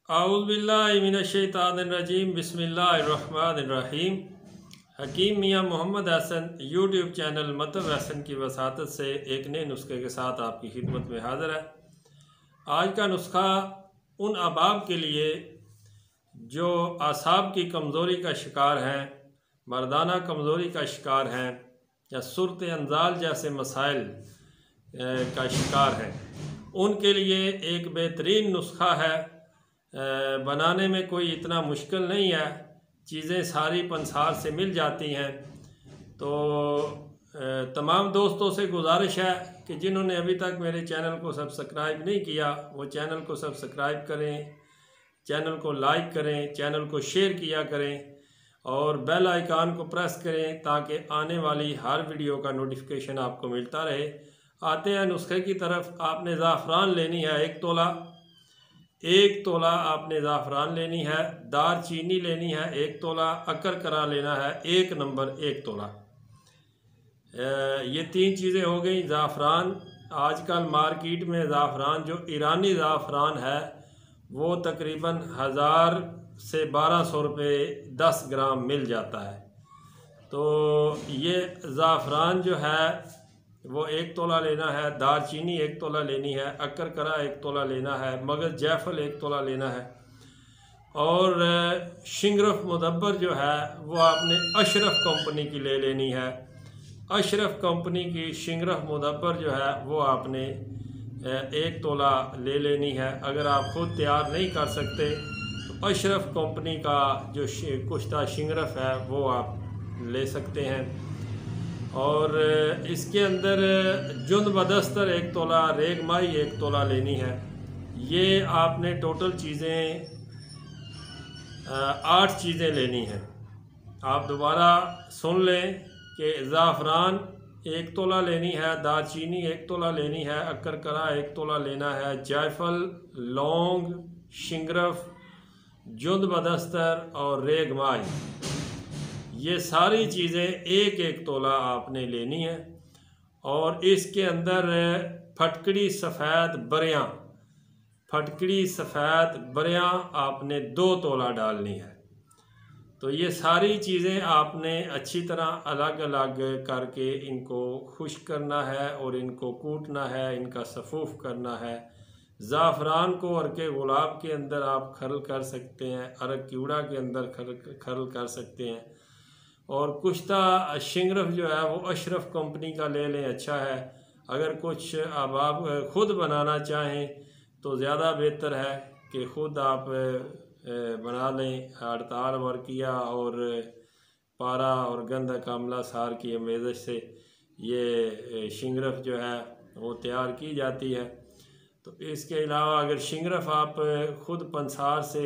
आऊज़ुबिल्लाहि मिनश्शैतानिर्रजीम बिस्मिल्लाहिर्रहमानिर्रहीम। हकीम मियाँ Mohammad Hasan YouTube channel मतब Hasan की वसातत से एक नए नुस्खे के साथ आपकी खिदमत में हाज़िर है। आज का नुस्खा उन अहबाब के लिए जो आसाब की कमज़ोरी का शिकार हैं, मर्दाना कमज़ोरी का शिकार हैं या सूरत अंजाल जैसे मसाइल का शिकार हैं, उनके लिए एक बेहतरीन नुस्खा है। बनाने में कोई इतना मुश्किल नहीं है, चीज़ें सारी पंसार से मिल जाती हैं। तो तमाम दोस्तों से गुजारिश है कि जिन्होंने अभी तक मेरे चैनल को सब्सक्राइब नहीं किया वो चैनल को सब्सक्राइब करें, चैनल को लाइक करें, चैनल को शेयर किया करें और बेल आइकान को प्रेस करें ताकि आने वाली हर वीडियो का नोटिफिकेशन आपको मिलता रहे। आते हैं नुस्खे की तरफ। आपने ज़ाफ़रान लेनी है 1 तोला आपने ज़ाफ़रान लेनी है, दार चीनी लेनी है 1 तोला, अकर करा लेना है 1 नंबर 1 तोला। ये 3 चीज़ें हो गई। ज़ाफ़रान आजकल मार्केट में ज़ाफ़रान जो ईरानी ज़ाफ़रान है वो तकरीबन 1000 से 1200 रुपये 10 ग्राम मिल जाता है। तो ये ज़ाफ़रान जो है वो 1 तोला लेना है, दार चीनी 1 तोला लेनी है, अक्कर करा 1 तोला लेना है, मगज़ जायफल 1 तोला लेना है और शिंगरफ मुदब्बर जो है वो आपने अशरफ कंपनी की ले लेनी है। अशरफ कंपनी की शिंगरफ मुदब्बर जो है वो आपने 1 तोला ले लेनी है। अगर आप ख़ुद तैयार नहीं कर सकते तो अशरफ कंपनी का जो कुश्ता शिंगरफ है वो आप ले सकते हैं। और इसके अंदर जुंद बदस्तर 1 तोला, रेगमाई 1 तोला लेनी है। ये आपने टोटल चीज़ें 8 चीज़ें लेनी हैं। आप दोबारा सुन लें कि ज़ाफ़रान 1 तोला लेनी है, दालचीनी 1 तोला लेनी है, अक्कर करा 1 तोला लेना है, जायफल, लौंग, शिंगरफ, जुंद बदस्तर और रेगमाई, ये सारी चीज़ें 1-1 तोला आपने लेनी है। और इसके अंदर फटकड़ी सफ़ेद बरियाँ आपने 2 तोला डालनी है। तो ये सारी चीज़ें आपने अच्छी तरह अलग अलग करके इनको खुश्क करना है और इनको कूटना है, इनका सफ़ूफ़ करना है। ज़ाफ़रान को अर्के गुलाब के अंदर आप खरल कर सकते हैं, अरक कीड़ा के अंदर खरल कर सकते हैं। और कुश्ता शिंगरफ जो है वो अशरफ कंपनी का ले लें, अच्छा है। अगर कुछ अब आप ख़ुद बनाना चाहें तो ज़्यादा बेहतर है कि ख़ुद आप बना लें। हड़ताल वर्किया और पारा और गंधक अमला सार की आमेज़श से ये शिंगरफ जो है वो तैयार की जाती है। तो इसके अलावा अगर शिंगरफ आप ख़ुद पंसार से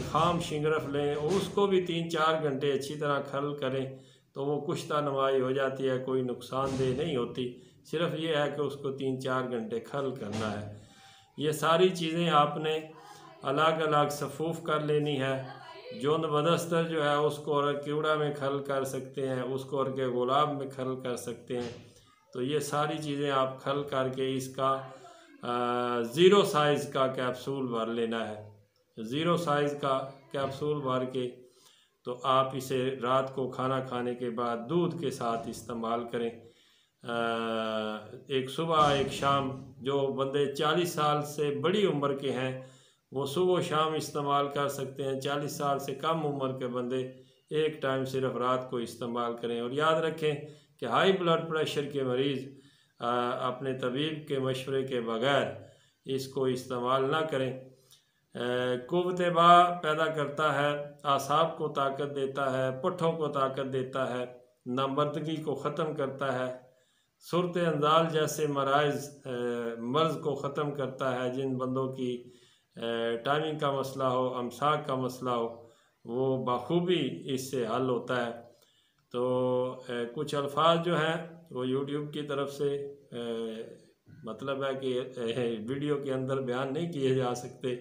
ख़ाम शिंगरफ लें और उसको भी 3-4 घंटे अच्छी तरह खरल करें तो वो कुश्ता नमाई हो जाती है, कोई नुकसानदेह नहीं होती। सिर्फ़ ये है कि उसको 3-4 घंटे खरल करना है। ये सारी चीज़ें आपने अलग अलग सफ़ूफ़ कर लेनी है। जुंद बदस्तर जो है उसको और कीड़ा में खरल कर सकते हैं, उसको और के गुलाब में खरल कर सकते हैं। तो ये सारी चीज़ें आप खरल करके इसका 0 साइज़ का कैप्सूल भर लेना है। 0 साइज़ का कैप्सूल भर के तो आप इसे रात को खाना खाने के बाद दूध के साथ इस्तेमाल करें। एक सुबह एक शाम। जो बंदे 40 साल से बड़ी उम्र के हैं वो सुबह शाम इस्तेमाल कर सकते हैं। 40 साल से कम उम्र के बंदे एक टाइम सिर्फ रात को इस्तेमाल करें। और याद रखें कि हाई ब्लड प्रेशर के मरीज़ अपने तबीब के मशवरे के बग़ैर इसको इस्तेमाल ना करें। क़ुव्वत बा पैदा करता है, आसाब को ताकत देता है, पट्ठों को ताकत देता है, नामर्दगी को ख़त्म करता है, सूरत अंजाल जैसे मर्ज़ को ख़त्म करता है। जिन बंदों की टाइमिंग का मसला हो, अमसाक का मसला हो, वो बखूबी इससे हल होता है। तो कुछ अल्फाज जो हैं वो यूट्यूब की तरफ से मतलब है कि वीडियो के अंदर बयान नहीं किए जा सकते,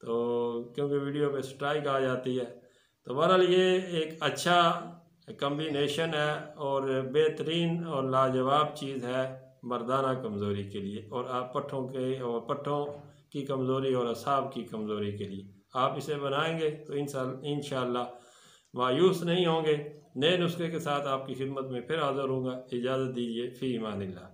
तो क्योंकि वीडियो पे स्ट्राइक आ जाती है। तो बहरहाल ये एक अच्छा कम्बिनेशन है और बेहतरीन और लाजवाब चीज़ है मर्दाना कमज़ोरी के लिए। और आप पट्ठों की कमज़ोरी और असाब की कमज़ोरी के लिए। आप इसे बनाएंगे तो इंशाअल्लाह मायूस नहीं होंगे। नए नुस्खे के साथ आपकी खिदमत में फिर हाज़िर होऊंगा। इजाज़त दीजिए, फ़ी अमानिल्लाह।